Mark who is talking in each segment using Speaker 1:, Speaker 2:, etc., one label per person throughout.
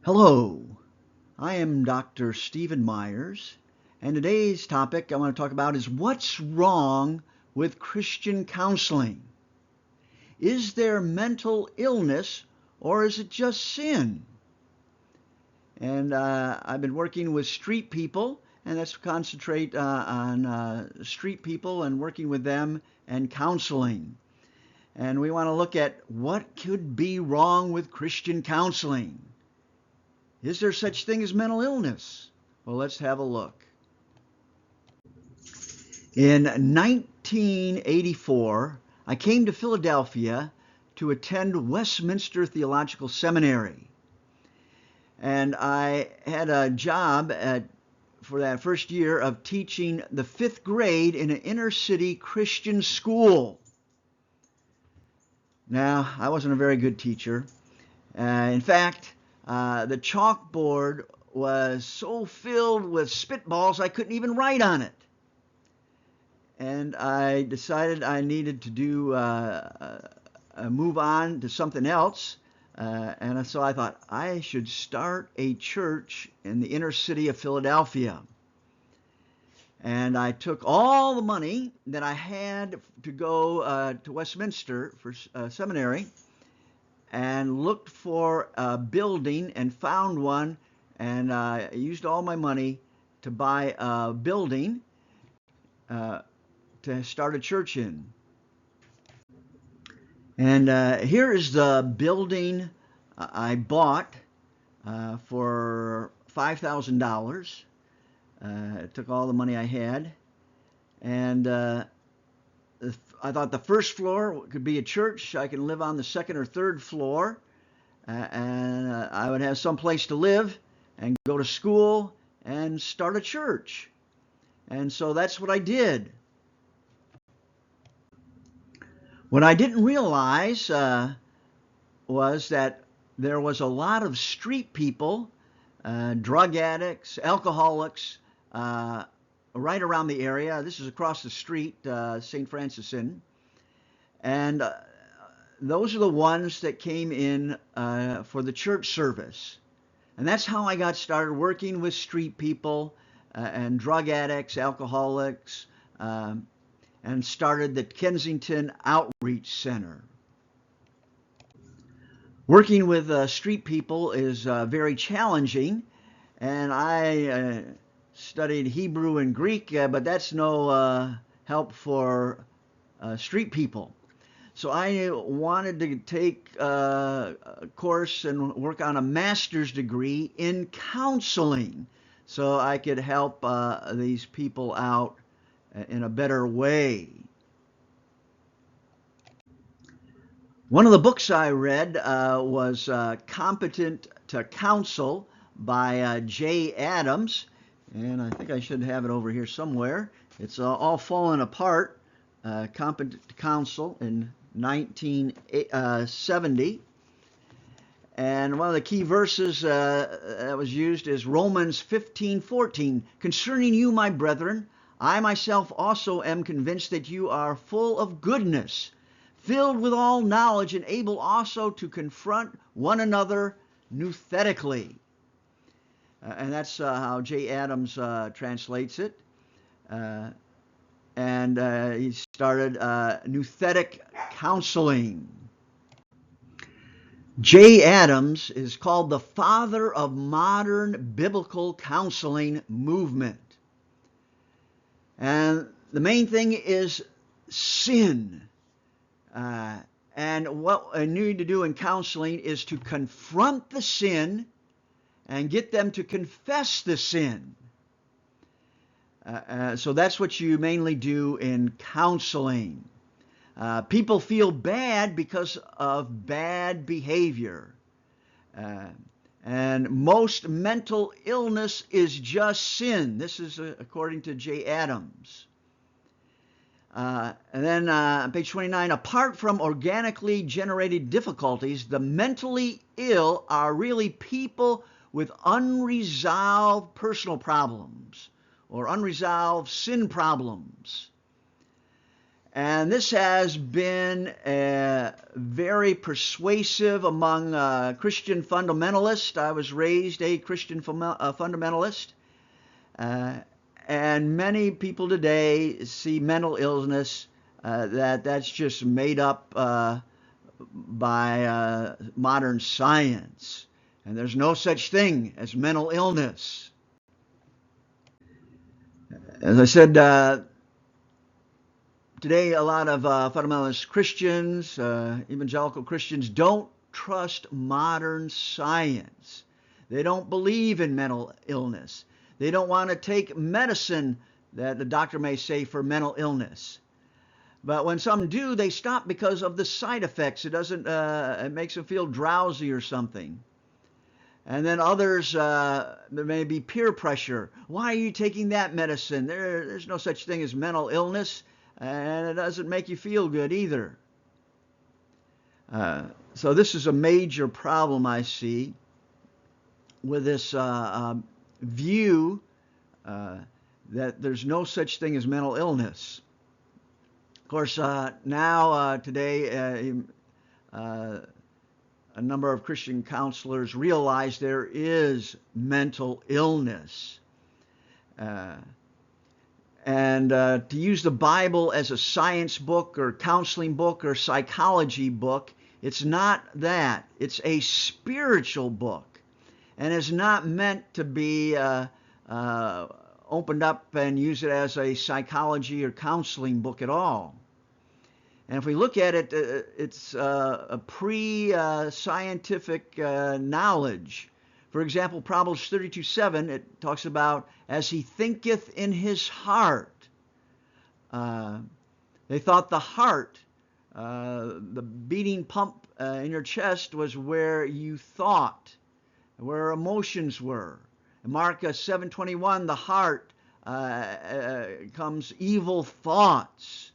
Speaker 1: Hello, I am Dr. Stephen Myers, and today's topic I want to talk about is what's wrong with Christian counseling? Is there mental illness or is it just sin? And I've been working with street people, and let's concentrate on street people and working with them and counseling. And we want to look at what could be wrong with Christian counseling. Is there such thing as mental illness? Well, let's have a look. In 1984, I came to Philadelphia to attend Westminster Theological Seminary. And I had a job for that first year of teaching the 5th grade in an inner city Christian school. Now, I wasn't a very good teacher. In fact, the chalkboard was so filled with spitballs I couldn't even write on it. And I decided I needed to move on to something else. And so I thought I should start a church in the inner city of Philadelphia. And I took all the money that I had to go to Westminster for seminary and looked for a building and found one, and used all my money to buy a building to start a church in. And here is the building I bought for $5,000. It took all the money I had, and I thought the first floor could be a church. I can live on the second or third floor, and I would have some place to live and go to school and start a church. And so that's what I did. What I didn't realize was that there was a lot of street people, drug addicts, alcoholics, right around the area. This is across the street, St. Francis Inn. And those are the ones that came in for the church service. And that's how I got started working with street people and drug addicts, alcoholics, and started the Kensington Outreach Center. Working with street people is very challenging, and I studied Hebrew and Greek, but that's no help for street people. So I wanted to take a course and work on a master's degree in counseling so I could help these people out in a better way. One of the books I read was Competent to Counsel by J. Adams, and I think I should have it over here somewhere. It's all fallen apart, Competent to Counsel in 1970. And one of the key verses that was used is Romans 15:14. Concerning you, my brethren, I myself also am convinced that you are full of goodness, filled with all knowledge, and able also to confront one another nouthetically. And that's how J. Adams translates it. And he started nouthetic counseling. J. Adams is called the father of modern biblical counseling movement. And the main thing is sin. And what I need to do in counseling is to confront the sin and get them to confess the sin. So that's what you mainly do in counseling. People feel bad because of bad behavior. And most mental illness is just sin. This is according to J. Adams. And then on page 29, apart from organically generated difficulties, the mentally ill are really people with unresolved personal problems or unresolved sin problems. And this has been very persuasive among Christian fundamentalists. I was raised a Christian fundamentalist. And many people today see mental illness that's just made up by modern science. And there's no such thing as mental illness. As I said, today a lot of fundamentalist Christians, evangelical Christians, don't trust modern science. They don't believe in mental illness. They don't want to take medicine that the doctor may say for mental illness. But when some do, they stop because of the side effects. It makes them feel drowsy or something. And then others, there may be peer pressure. Why are you taking that medicine? There's no such thing as mental illness, and it doesn't make you feel good either. So this is a major problem I see with this view that there's no such thing as mental illness. Of course, today, a number of Christian counselors realize there is mental illness. And to use the Bible as a science book or counseling book or psychology book, it's not that. It's a spiritual book. And is not meant to be opened up and use it as a psychology or counseling book at all. And if we look at it, it's a pre-scientific knowledge. For example, Proverbs 32:7, it talks about, as he thinketh in his heart. They thought the heart, the beating pump in your chest, was where you thought, where emotions were. In Mark 7:21, the heart comes evil thoughts.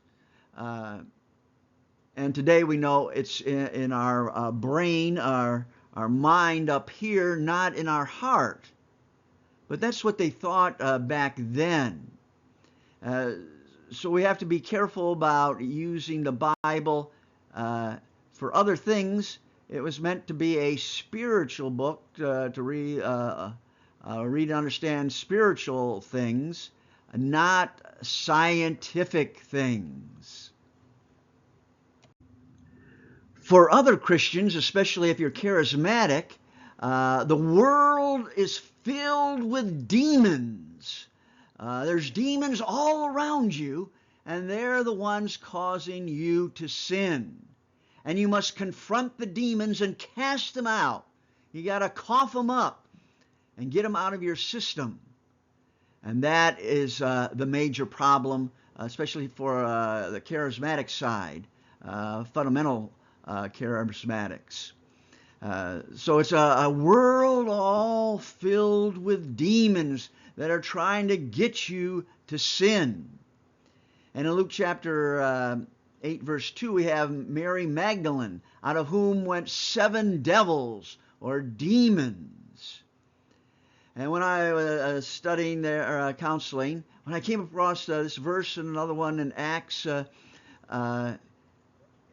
Speaker 1: And today we know it's in our brain, our mind up here, not in our heart. But that's what they thought back then. So we have to be careful about using the Bible for other things. It was meant to be a spiritual book to read and understand spiritual things, not scientific things. For other Christians, especially if you're charismatic, the world is filled with demons. There's demons all around you, and they're the ones causing you to sin. And you must confront the demons and cast them out. You got to cough them up and get them out of your system. And that is the major problem, especially for the charismatic side, fundamental charismatics. So it's a world all filled with demons that are trying to get you to sin. And in Luke chapter 8 verse 2, we have Mary Magdalene, out of whom went 7 devils or demons. And when I was studying their counseling, when I came across this verse and another one in Acts,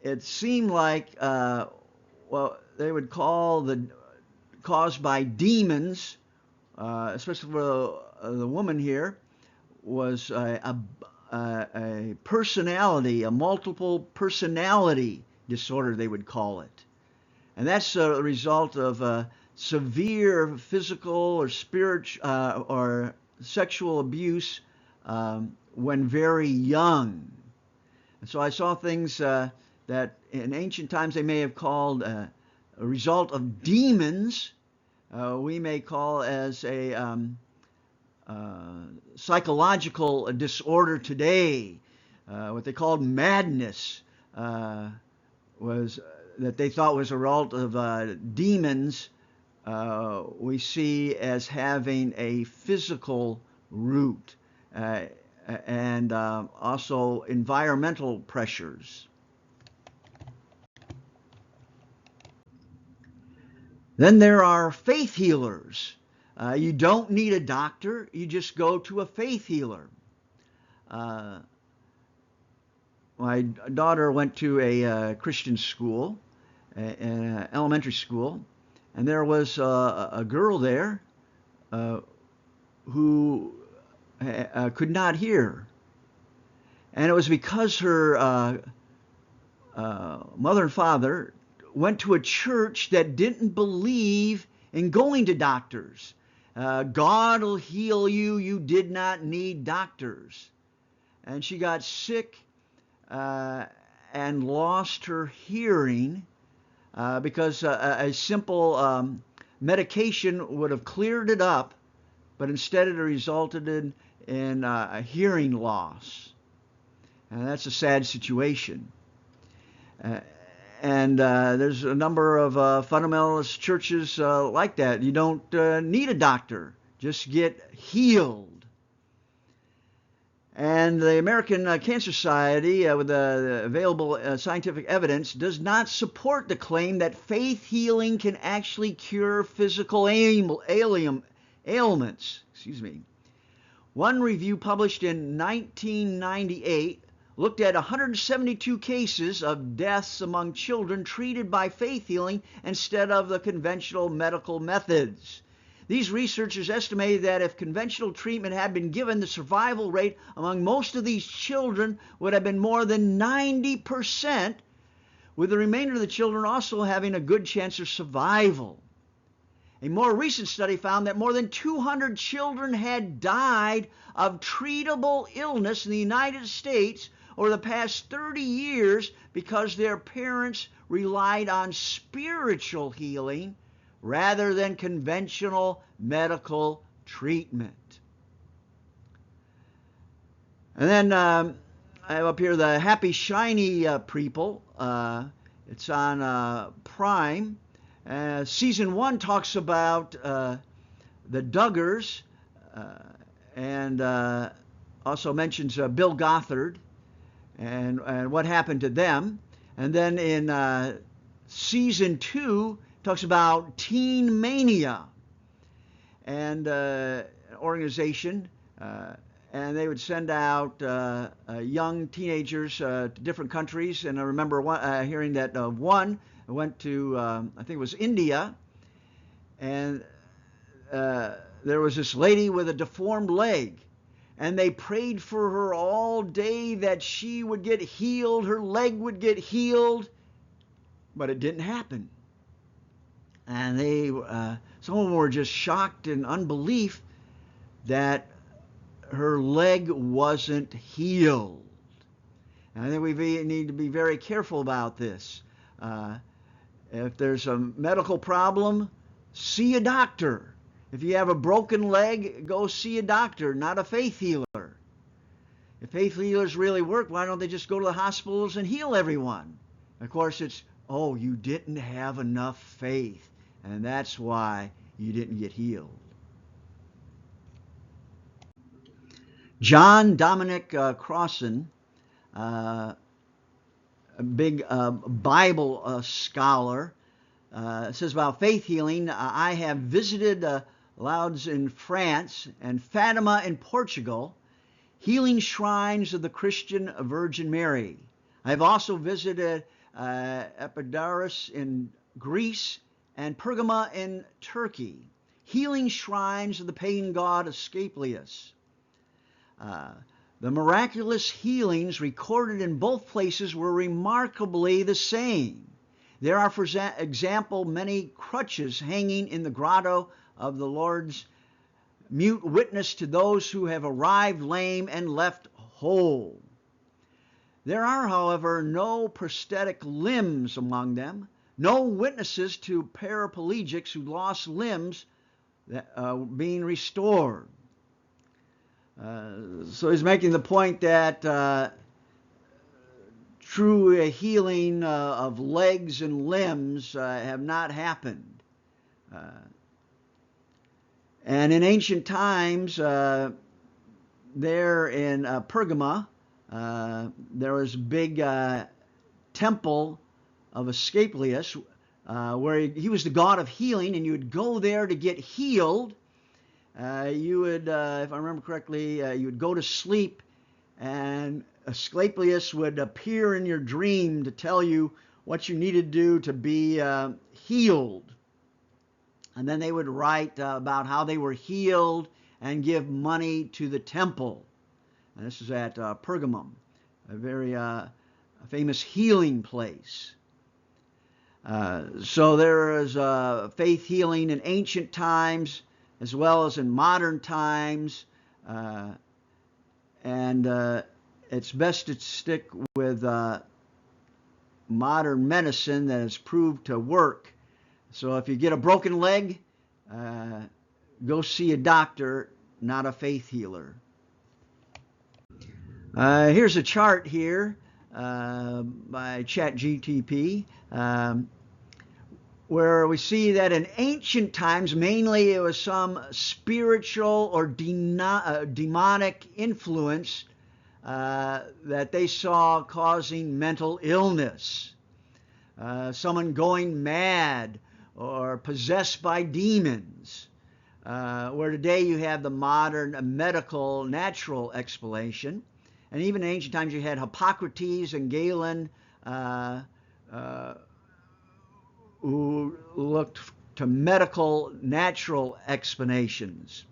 Speaker 1: it seemed like, they would call the caused by demons, especially for the woman here, was a personality, a multiple personality disorder, they would call it. And that's a result of severe physical or spiritual or sexual abuse when very young. And so I saw things that in ancient times they may have called a result of demons, we may call as a psychological disorder today. What they called madness was that they thought was a result of demons. We see as having a physical root and also environmental pressures. Then there are faith healers. You don't need a doctor. You just go to a faith healer. my daughter went to a Christian school, an elementary school, and there was a girl there who could not hear. And it was because her mother and father went to a church that didn't believe in going to doctors. God will heal you. You did not need doctors. And she got sick and lost her hearing because a simple medication would have cleared it up, but instead it resulted in a hearing loss. And that's a sad situation. And there's a number of fundamentalist churches like that. You don't need a doctor. Just get healed. And the American Cancer Society, with the available scientific evidence, does not support the claim that faith healing can actually cure physical ailments. One review published in 1998 looked at 172 cases of deaths among children treated by faith healing instead of the conventional medical methods. These researchers estimated that if conventional treatment had been given, the survival rate among most of these children would have been more than 90%, with the remainder of the children also having a good chance of survival. A more recent study found that more than 200 children had died of treatable illness in the United States over the past 30 years because their parents relied on spiritual healing rather than conventional medical treatment. And then I have up here the Happy Shiny People. It's on Prime. Season 1 talks about the Duggars and also mentions Bill Gothard and what happened to them. And then in Season 2 talks about Teen Mania and an organization, and they would send out young teenagers to different countries. And I remember hearing that one went to, I think it was India, and there was this lady with a deformed leg, and they prayed for her all day that she would get healed, her leg would get healed, but it didn't happen. And some of them were just shocked in unbelief that her leg wasn't healed. And I think we need to be very careful about this. If there's a medical problem, see a doctor. If you have a broken leg, go see a doctor, not a faith healer. If faith healers really work, why don't they just go to the hospitals and heal everyone? Of course, it's, oh, you didn't have enough faith, and that's why you didn't get healed. John Dominic Crossan, a big Bible scholar, says about faith healing, I have visited Lourdes in France and Fatima in Portugal, healing shrines of the Christian Virgin Mary. I have also visited Epidaurus in Greece and Pergama in Turkey, healing shrines of the pagan god Asclepius. The miraculous healings recorded in both places were remarkably the same. There are, for example, many crutches hanging in the grotto of the Lord's, mute witness to those who have arrived lame and left whole. There are, however, no prosthetic limbs among them, no witnesses to paraplegics who lost limbs being restored. So he's making the point that true healing of legs and limbs have not happened. And in ancient times, there in Pergama, there was a big temple of Asclepius where he was the god of healing, and you would go there to get healed. You would, if I remember correctly, you would go to sleep, and Asclepius would appear in your dream to tell you what you needed to do to be healed. And then they would write about how they were healed and give money to the temple. And this is at Pergamum, a very famous healing place. So there is faith healing in ancient times as well as in modern times. And it's best to stick with modern medicine that has proved to work. So if you get a broken leg, go see a doctor, not a faith healer. Here's a chart here by ChatGTP, where we see that in ancient times, mainly it was some spiritual or demonic influence that they saw causing mental illness. Someone going mad or possessed by demons. Where today you have the modern medical natural explanation. And even in ancient times you had Hippocrates and Galen who looked to medical natural explanations.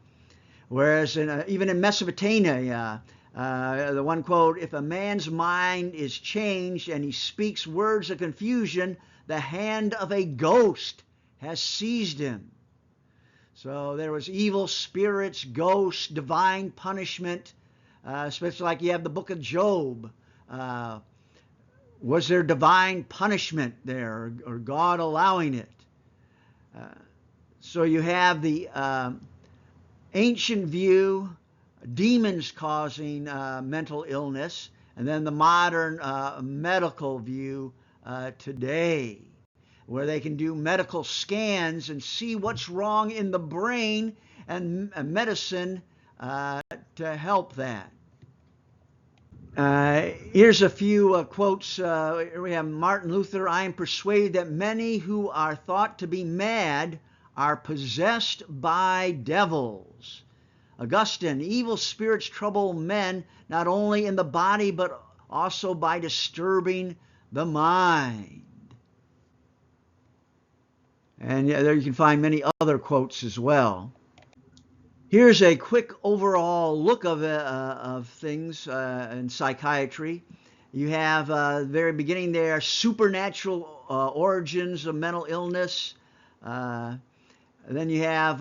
Speaker 1: Whereas even in Mesopotamia, the one quote, "If a man's mind is changed and he speaks words of confusion, the hand of a ghost has seized him." So there was evil spirits, ghosts, divine punishment, especially like you have the book of Job. Was there divine punishment there, or God allowing it? So you have the ancient view, demons causing mental illness, and then the modern medical view today, where they can do medical scans and see what's wrong in the brain and medicine to help that. Here's a few quotes. Here we have Martin Luther. "I am persuaded that many who are thought to be mad are possessed by devils." Augustine, "Evil spirits trouble men not only in the body but also by disturbing the mind." And there you can find many other quotes as well. Here's a quick overall look of things in psychiatry. You have the very beginning there, supernatural origins of mental illness. Then you have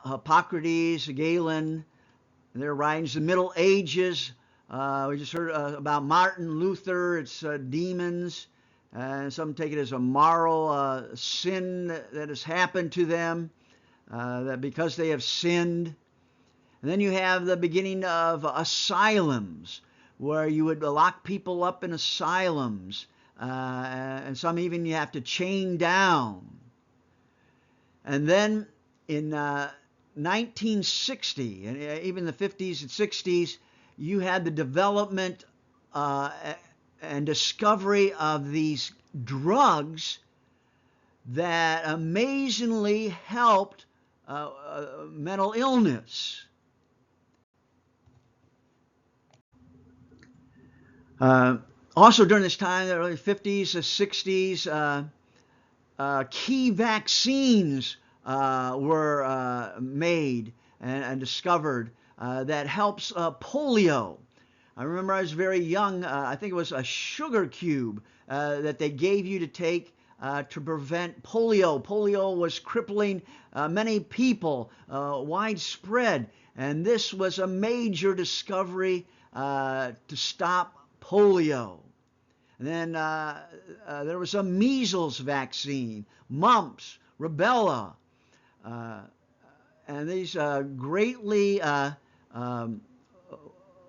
Speaker 1: Hippocrates, Galen, their writings. The Middle Ages, we just heard about Martin Luther. It's demons. Some take it as a moral sin that has happened to them, that because they have sinned. And then you have the beginning of asylums, where you would lock people up in asylums, and some even you have to chain down. And then in 1960, and even the 50s and 60s, you had the development and discovery of these drugs that amazingly helped mental illness. Also during this time, the early 50s, the 60s, key vaccines were made and discovered that helps polio. I remember I was very young, I think it was a sugar cube that they gave you to take to prevent polio. Polio was crippling many people, widespread, and this was a major discovery to stop polio. And then there was a measles vaccine, mumps, rubella, and these greatly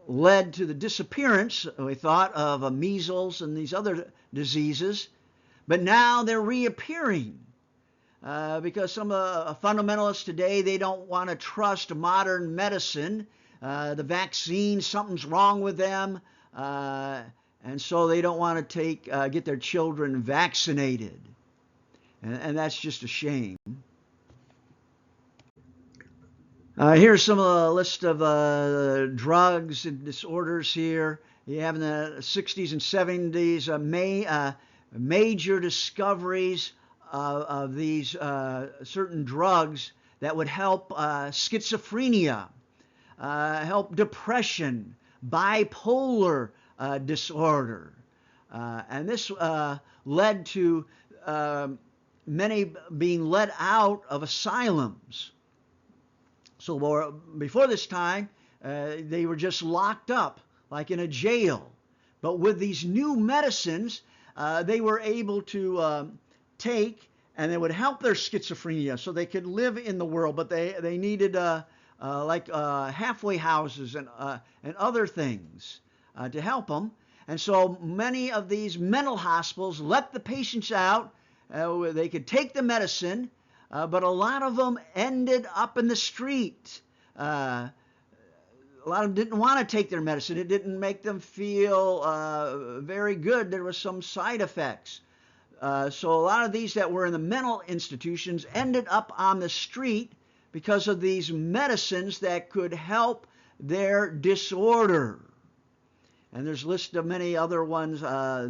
Speaker 1: led to the disappearance, we thought, of measles and these other diseases. But now they're reappearing because some fundamentalists today, they don't want to trust modern medicine. The vaccines, something's wrong with them. And so they don't want to get their children vaccinated. And that's just a shame. Here's some of the list of drugs and disorders here. You have in the 60s and 70s major discoveries of these certain drugs that would help schizophrenia, help depression, bipolar disorder. And this led to many being let out of asylums. So before this time, they were just locked up like in a jail. But with these new medicines, they were able to take, and they would help their schizophrenia so they could live in the world. But they needed like halfway houses and other things to help them. And so many of these mental hospitals let the patients out. They could take the medicine, but a lot of them ended up in the street. A lot of them didn't want to take their medicine. It didn't make them feel very good. There was some side effects. So a lot of these that were in the mental institutions ended up on the street because of these medicines that could help their disorder. And there's a list of many other ones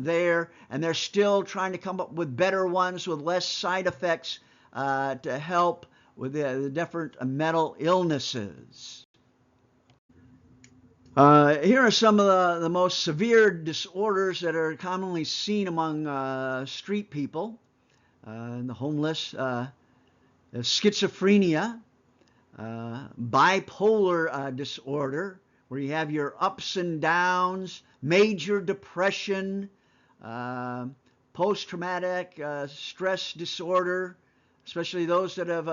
Speaker 1: there, and they're still trying to come up with better ones with less side effects to help with the different mental illnesses. Here are some of the most severe disorders that are commonly seen among street people and the homeless. Schizophrenia, bipolar disorder, where you have your ups and downs, major depression, post-traumatic stress disorder, especially those that have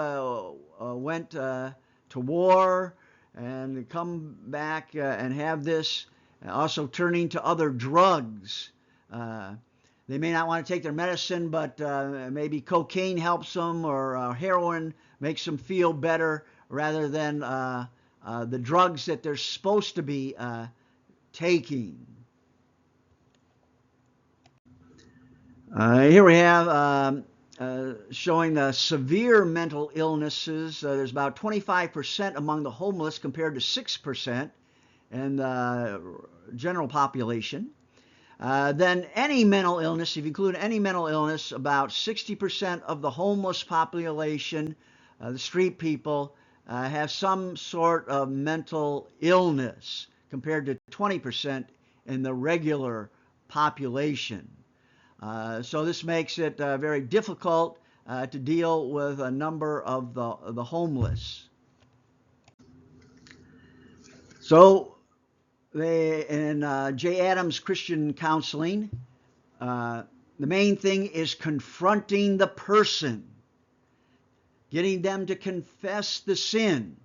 Speaker 1: went to war and come back and have this, also turning to other drugs. They may not want to take their medicine, but maybe cocaine helps them, or heroin makes them feel better rather than the drugs that they're supposed to be taking. Here we have showing the severe mental illnesses. There's about 25% among the homeless compared to 6% in the general population. Then any mental illness, if you include any mental illness, about 60% of the homeless population, the street people, have some sort of mental illness compared to 20% in the regular population. So this makes it very difficult to deal with a number of the homeless. So in J. Adams' Christian Counseling, the main thing is confronting the person, getting them to confess the sin.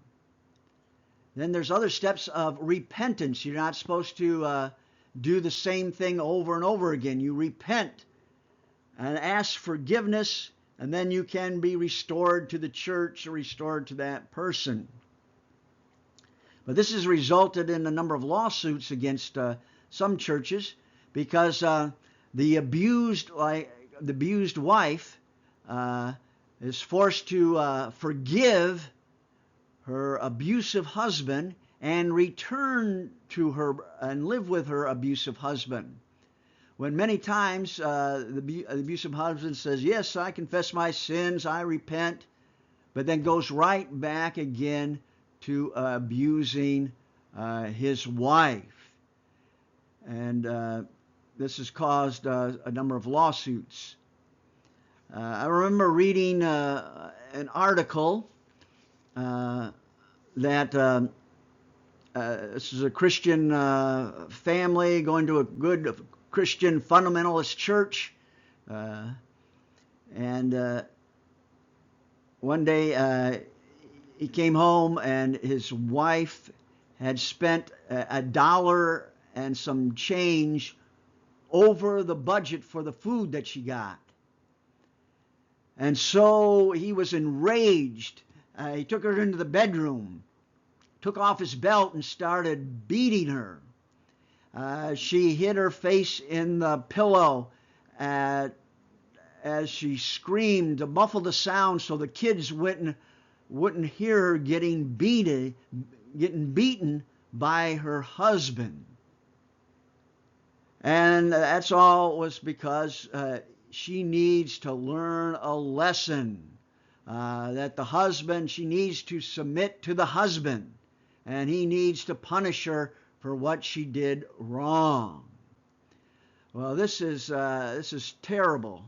Speaker 1: Then there's other steps of repentance. You're not supposed to do the same thing over and over again. You repent and ask forgiveness, and then you can be restored to the church or restored to that person. But this has resulted in a number of lawsuits against some churches because the abused wife is forced to forgive her abusive husband and return to her and live with her abusive husband. When many times the abusive husband says, yes, I confess my sins, I repent, but then goes right back again to abusing his wife. And this has caused a number of lawsuits. I remember reading an article that this is a Christian family going to a good Christian fundamentalist church, and one day he came home and his wife had spent $1 and some change over the budget for the food that she got. And so he was enraged. He took her into the bedroom, took off his belt and started beating her. She hit her face in the pillow as she screamed to muffle the sound so the kids wouldn't hear her getting beaten by her husband. And that's all was because she needs to learn a lesson. That the husband, she needs to submit to the husband, and he needs to punish her for what she did wrong. Well, this is terrible,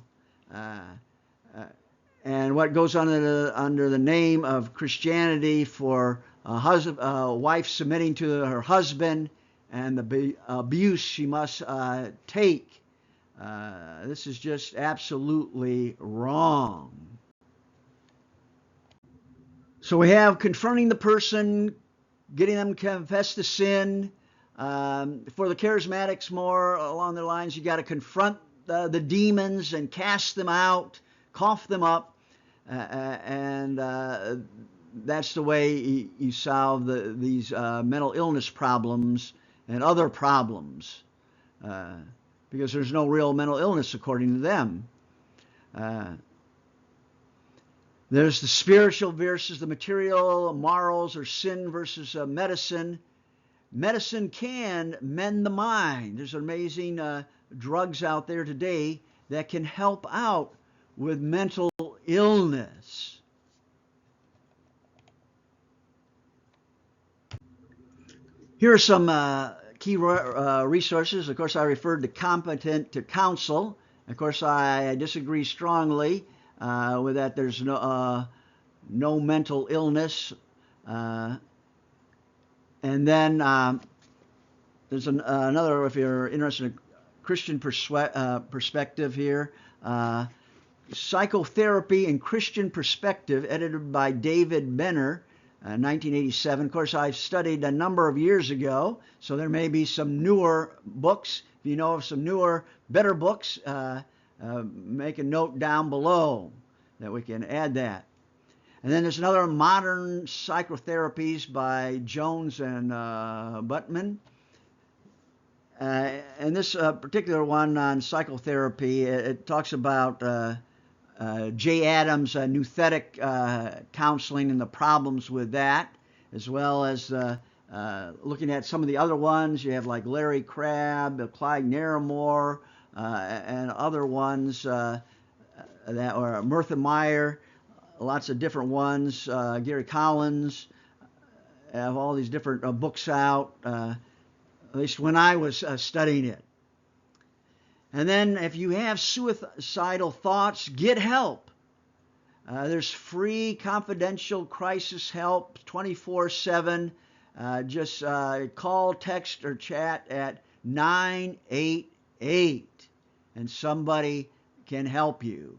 Speaker 1: and what goes under the name of Christianity for a wife submitting to her husband and the abuse she must take. This is just absolutely wrong. So we have confronting the person, getting them to confess the sin. For the charismatics, more along the lines, you got to confront the demons and cast them out, cough them up, and that's the way you solve these mental illness problems and other problems, because there's no real mental illness according to them. There's the spiritual versus the material, morals or sin versus medicine. Medicine can mend the mind. There's amazing drugs out there today that can help out with mental illness. Here are some key resources. Of course, I referred to Competent to Counsel. Of course, I disagree strongly with that. There's no mental illness. And then there's another, if you're interested in a Christian perspective here, Psychotherapy and Christian Perspective, edited by David Benner, 1987. Of course, I studied a number of years ago, so there may be some newer books. If you know of some newer, better books, make a note down below that we can add that. And then there's another, Modern Psychotherapies by Jones and Butman. And this particular one on psychotherapy, it talks about J. Adams' nouthetic counseling and the problems with that, as well as looking at some of the other ones. You have like Larry Crabb, Clyde Naramore, and other ones that are Martha Meyer, lots of different ones, Gary Collins, have all these different books out, at least when I was studying it. And then if you have suicidal thoughts, get help. There's free confidential crisis help 24/7. Just call, text, or chat at 988 and somebody can help you.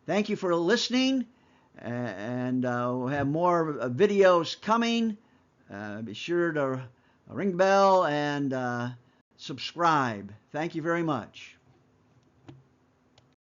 Speaker 1: Thank you for listening, and we'll have more videos coming. Be sure to ring the bell and subscribe. Thank you very much.